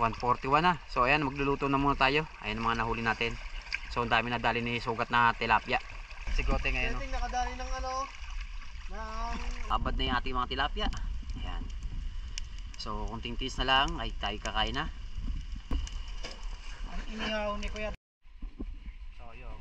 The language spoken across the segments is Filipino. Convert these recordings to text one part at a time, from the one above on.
141 na. So ayan, magluluto na muna tayo. Ayan ang mga nahuli natin. So ang dami na dali ni sugat na tilapia. Sigote ngayon. Sigote nakadali ng ano, abad na yung ating mga tilapia. Ayan. So kunting tiis na lang ay tayo kakain na. ang inihaw ni Kuya. So yun.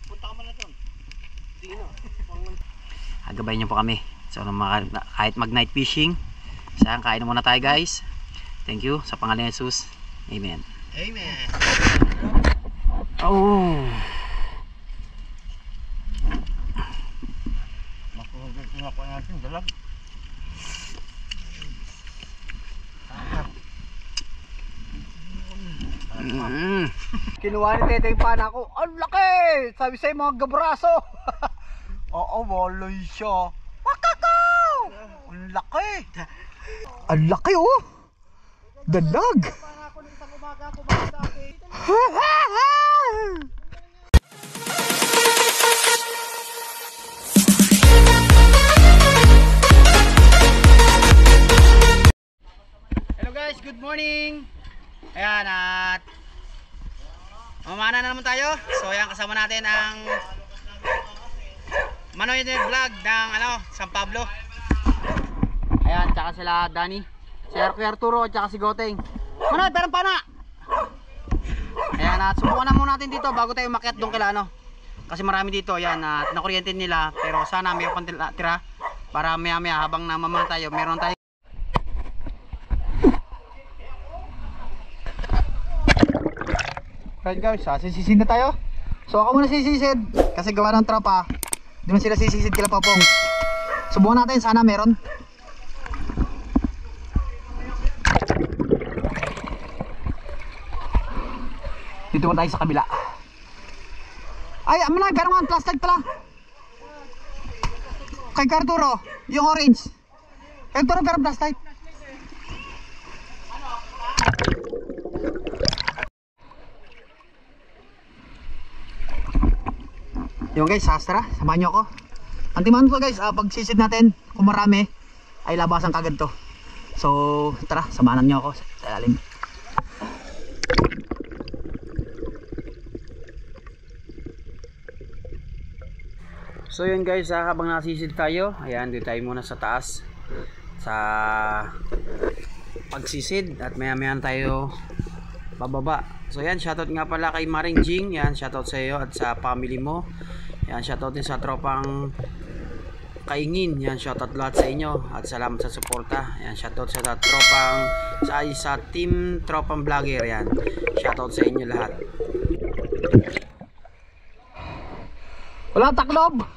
Punta ka na doon. Dino. Agabayin niyo po kami. So kahit mag night fishing, saan kain muna tayo guys. Thank you sa pangalan ni Jesus. Amen. Amen. Oh. Makuhugad na po natin dalag. Kinuha ni Tete yung pana ko. Ang laki! Sabi sa'yo mga gabraso. Oo, waloy siya. Wakakaw! Ang laki! Ang laki oh! Dalag! Hello guys, good morning! Ayan at mamana na naman tayo. So ayan, kasama natin ang Manoy Vlog ng San Pablo. Ayan, tsaka sila Danny, si Arturo at tsaka si Goteng. Manoy, perang pana! Ayan, at subukan na muna natin dito bago tayo umakyat doon kila kasi marami dito. Ayan, at nakuryente nila. Pero sana may pang tira para maya maya habang namamang tayo meron tayo. Right guys, sisisid na tayo. So ako muna sisisid kasi gawa ng tropa. Di man sila sisisid kila Popong. Subukan natin, sana meron. Dito mo tayo sa kabila. Ay, aman na, garang ang plastic pala. Kay Arturo, yung orange. Kay Arturo, garang plastic. Yung guys, tara, samahan nyo ako. Antiman ko guys, pag sisid natin, kung marami, ay labasan kagad to. So, tara, samahan nyo ako sa lalim. So yun guys, habang nasisid tayo, ayan, dito tayo muna sa taas sa pagsisid at maya maya tayo bababa. So yan, shoutout nga pala kay Maring Jing, yan, shoutout sa iyo at sa family mo. Yan, shoutout din sa tropang Kaingin, yan, shoutout lahat sa inyo at salamat sa suporta. Yan, shoutout sa tropang sa team tropang vlogger, yan, shoutout sa inyo lahat. Wala taklob.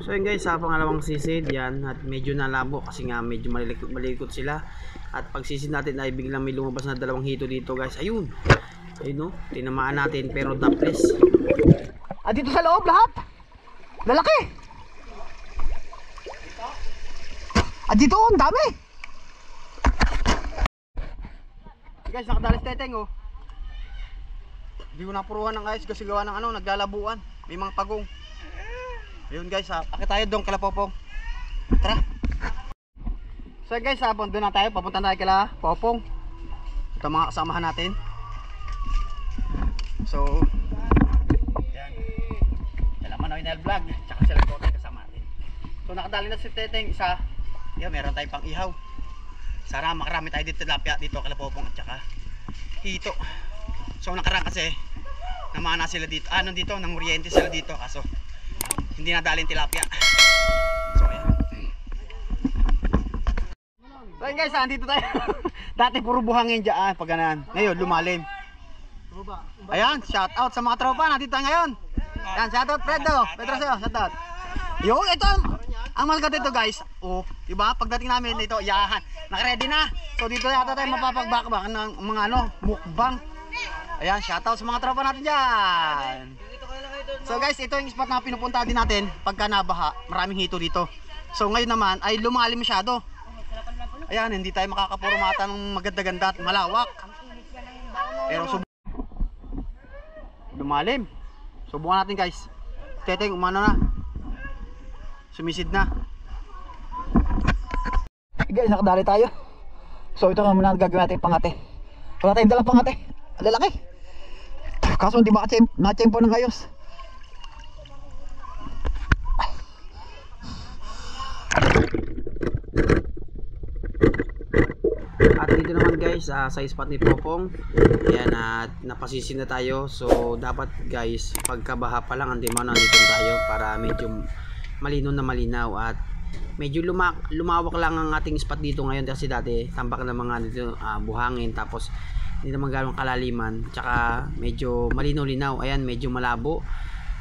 So yun guys, sa pangalawang sisid yan, at medyo nalabo kasi nga medyo malikot sila. At pag sisid natin ay biglang may lumabas na dalawang hito dito guys. Ayun, ayun no, tinamaan natin pero dapless. Dito sa loob lahat. Lalaki. Dito ang dami. Guys, nakadalis Teteng oh. Hindi ko napuruhan ng ayos kasi gawa ng naglalabuan. May mga pagong. Ayun guys, akit tayo doon kala Popong. Tara. So guys, doon na tayo, papunta tayo kala Popong. Ito mga kasamahan natin. So, yan. Sila Manoy Vlog, tsaka sila Goteng kasama natin. So nakadali na si Teteng isa. Yan, meron tayong pang ihaw. Sana makarami tayo dito tilapia dito kala Popong at tsaka hito. So nakaraan kasi namana sila dito. Nandito, nanguryente sila dito kaso hindi nadalin tilapia. So ayan. So ayan guys, andito tayo. Dati puro buhangin dyan pag ganaan. Ngayon lumalim. Ayan, shout out sa mga tropa nandito tayo ngayon. Ayan, shout out Pedro sa'yo, shout out. Yo, ito ang malgat dito guys. Oh, diba? Pagdating namin dito, yahan. Naka-ready na. So dito yata tayo mapapagbakbak ng mga mukbang. Ayan, shout out sa mga tropa natin dyan. So guys, ito yung spot na pinupunta din natin pagka nabaha, maraming hito dito. So ngayon naman ay lumalim masyado. Ayan, hindi tayo makakapurumata ng maganda-ganda at malawak. Pero lumalim. Subukan natin guys. Teteng, umano na. Sumisid na. Guys, nakadali tayo. So ito naman ang gagawin natin pangate. Wala tayong dalang pangate. Ang lalaki. Kaso hindi na-tempo ng ayos. At dito naman guys, sa spot ni Popong, ayan, at napasisin na tayo. So dapat guys, pagkabaha pa lang ang demand nandito tayo para medyo malinaw na malinaw. At medyo lumawak lang ang ating spot dito ngayon kasi dati tambak na mga dito, buhangin, tapos hindi naman gano'ng kalaliman, tsaka medyo malinaw-linaw. Ayan, medyo malabo.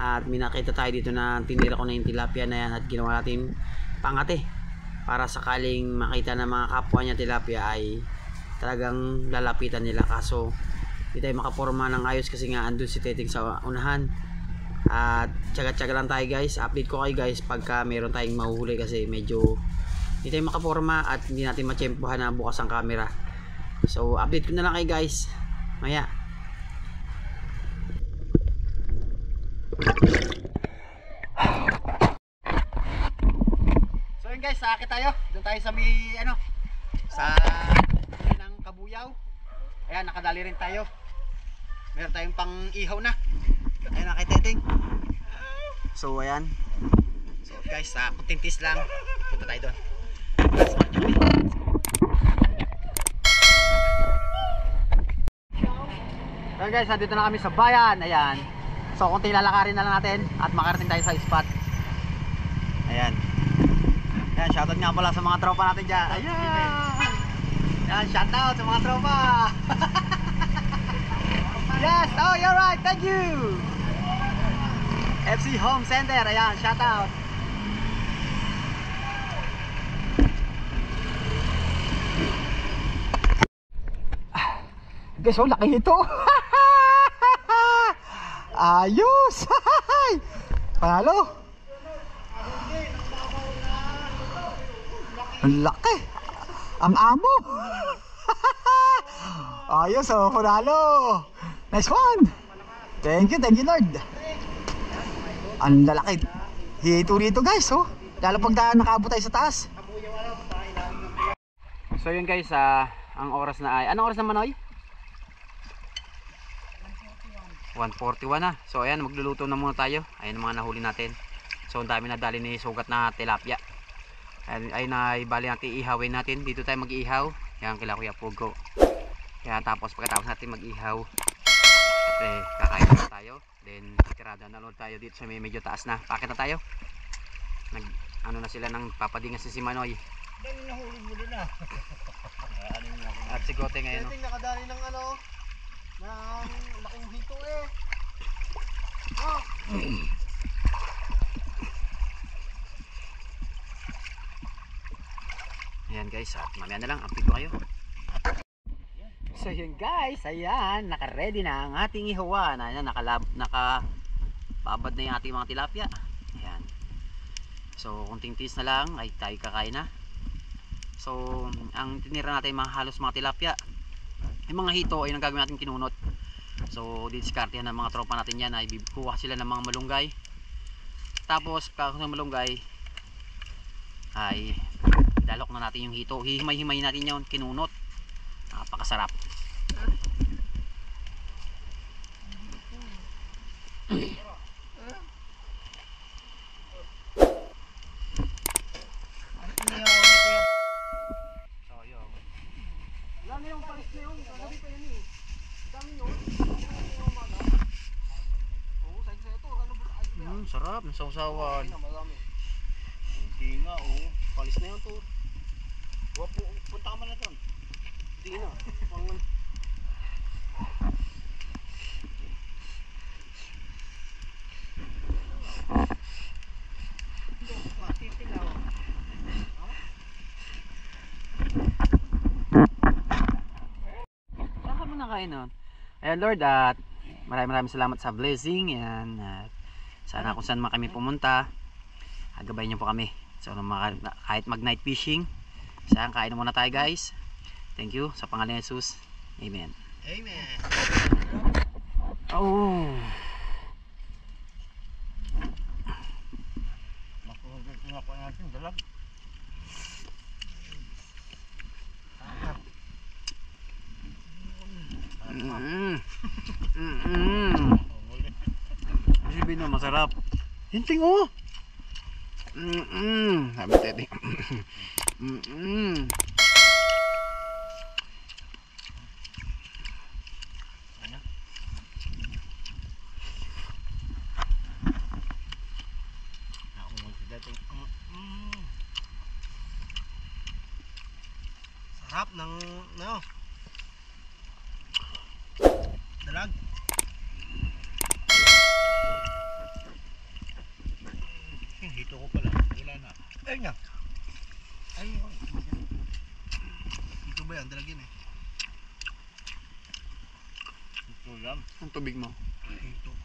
At may nakita tayo dito na tinira ko na yung tilapia na yan at ginawa natin pangate para sakaling makita ng mga kapwa niya tilapia ay talagang lalapitan nila. Kaso hindi tayo makaporma ng ayos kasi nga andun si Teting sa unahan. At tsaga-tsaga lang tayo guys. Update ko kayo guys pagka meron tayong mahuhuli kasi medyo hindi tayo makaporma at hindi natin matsyempohan na bukas ang camera. So update ko na lang kayo guys maya. So yun guys, sakit tayo. Doon tayo sa may ano, sa ng Kabuyaw. Ayan, nakadali rin tayo. Meron tayong pang ihaw na. Ayan na kay Teteng. So ayan. So guys, kuntintis lang. Punta tayo doon. So guys, nandito na kami sa bayan. Ayan. So kunting lalakarin na lang natin at makarating tayo sa spot. Ayan. Ayan, shoutout nga pala sa mga tropa natin dyan. Ayan. Ayan, shoutout sa mga tropa. Yes, oh you're right, thank you. FC Home Center, ayan, shoutout. Guys, oh, laki ito. Ayos. Panalo. Ang laki. Ang amo. Ayos, oh, panalo. Nice one. Thank you Lord. Ang lalaki. Hito rito guys, oh. Lalo pag nakaabot tayo sa taas. So yun guys, ang oras na ay, anong oras naman oy? 1:41 na. So ayan, magluluto na muna tayo. Ayan ang mga nahuli natin. So ang dami na dali ni sugat na tilapia. Ay bali natin ihawin natin. Dito tayo mag-iihaw. Yan kila Kuya Pugo. Yan, tapos pagkatapos natin mag-ihaw, kakain na tayo. Then tirada na ulit tayo dito sa medyo taas na. Pakit na tayo. Ano na sila nang papadingas si Manoy. Dali nahuli mo din ah. At si Gote ngayon. Nakadali ng ano, ng laking hito eh. Oh. Ayan guys, at mamaya na lang update ko kayo. So yun guys, ayan, naka-ready na ang ating ihawan. Ayan, nakababad na yung ating mga tilapia. Ayan. So kunting tis na lang ay tayo kakain na. So ang tinira natin halos mga tilapia, yung mga hito ay nagagawin natin kinunot. So didiskartehan ng mga tropa natin yan ay kuha sila ng mga malunggay. Tapos pagkakaroon ng malunggay ay dalok na natin yung hito. Hihimay-himay natin yun, kinunot. Napakasarap. Sarap, nasawsawan. Hindi nga, oh. Palis na yun to. Punta ka man na doon. Hindi na. Saan ka muna kain nun? Ayan Lord, at maraming salamat sa blessing. Ayan, at sana kung saan man kami pumunta, agabayin niyo po kami. So kahit mag night fishing, saan kain muna tayo guys. Thank you sa pangalan ni Jesus. Amen. Amen. Oh. natin, dalag. Sabi na masarap. Hinting oh. Sabi tete. Sarap ng dalag. Hito ko pala, wala na. Ayun nga. Ayun. Ito ba yan? Dalag yan eh. Ito lang. Ang tubig mo.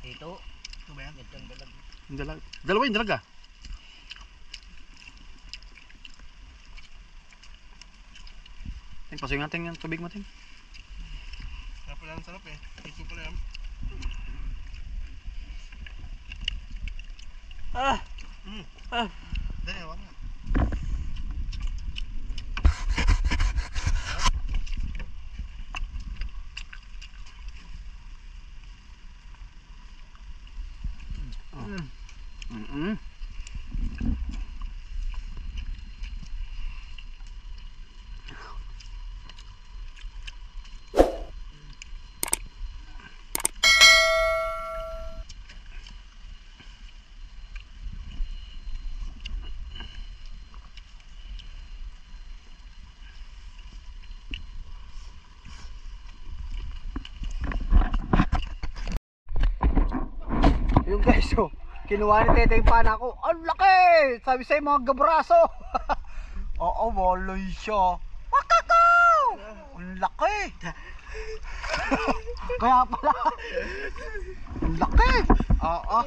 Ito. Ito ba yan? Ito ang dalag. Ang dalag. Dalawa yung dalag ah. Ting, pasuyin natin yung tubig mo, Ting. Sarap pala, sarap eh. Ito pala yan. Dali, wala na. Yung guys, oh, kinuha ni Tete yung pana ko. Ang laki! Sabi sa'yo mga gabraso. Oo, waloy siya. Wakakaw! Ang laki! Kaya pala. Ang laki! Oo.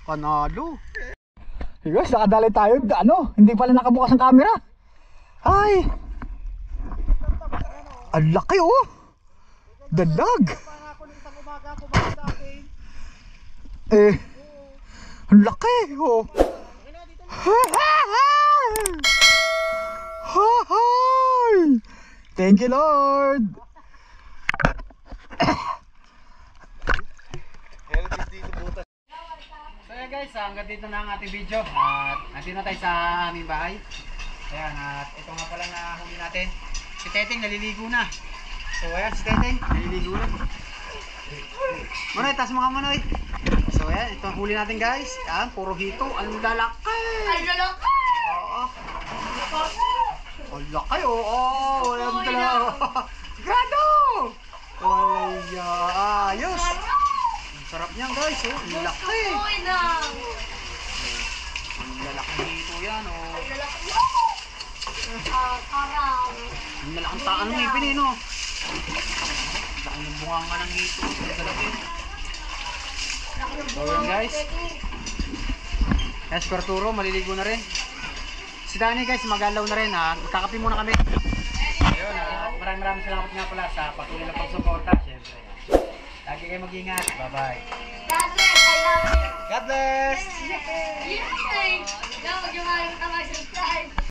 Panalo. Hey guys, nakadali tayo. Hindi pala nakabukas ang camera. Ay! Ang laki oh! Dalag! Ang laki oh. Thank you Lord. So yan guys, hanggang dito na ang ating video. At nandito na tayo sa aming bahay. Ayan, at ito nga pala na huli natin. Si Teteng naliligo na. So ayan, si Teteng naliligo na. Manoy, taas mga manoy. So ayan, ito ang huli natin guys. Yan, puro hito. Ang lalaki. Ang lalaki. Oo. Ang laki oh. Walang talaga. Grado. Wala. Ayos. Ang sarap niyan guys. Oh. Ang laki. Ang lalaki hito yan oh. Ang lalaki. Ang lalaking taan ng ipin eh no. Ang laki ng bunganga ng hito. Ang lalaki. So yun guys. Yes, Arturo, maliligo na rin. Si Danny guys, magalaw na rin ha. Kakapi muna kami. Ayun, maraming salamat nga pala sa patuloy na pagsuporta. Siyempre. Lagi kayo mag-ingat. Bye-bye. God bless, I love you. God bless! Yay! Don't you mind if I subscribe?